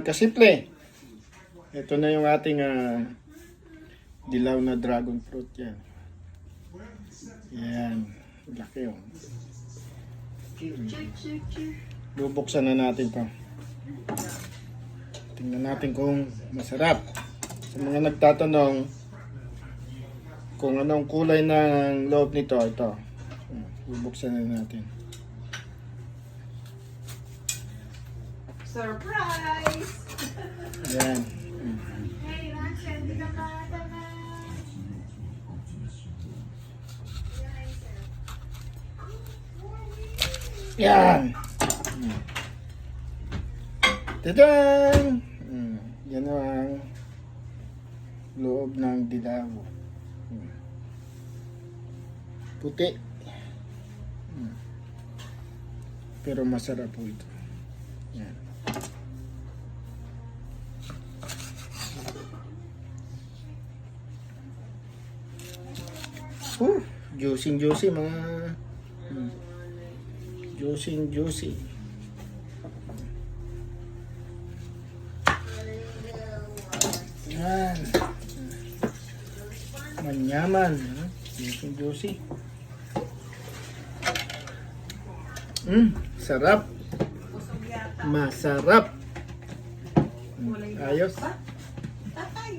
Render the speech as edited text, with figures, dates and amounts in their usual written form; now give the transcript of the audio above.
Kasimple. Ito na yung ating dilaw na dragon fruit yan. Yan. Laki yun. Bubuksan na natin to. Tingnan natin kung masarap. Sa mga nagtatanong kung anong kulay ng loob nito, ito. Bubuksan na natin. Surprise! Ayan. Hey, Rachel, hindi ka bata na. Yan. Tadaan! Yan ang loob ng dilaw. Puti. Pero masarap po ito. Yan. Juicy mga juicy. Yan. Manyaman. Juicy. Sarap. Masarap. Ayos. Tatay.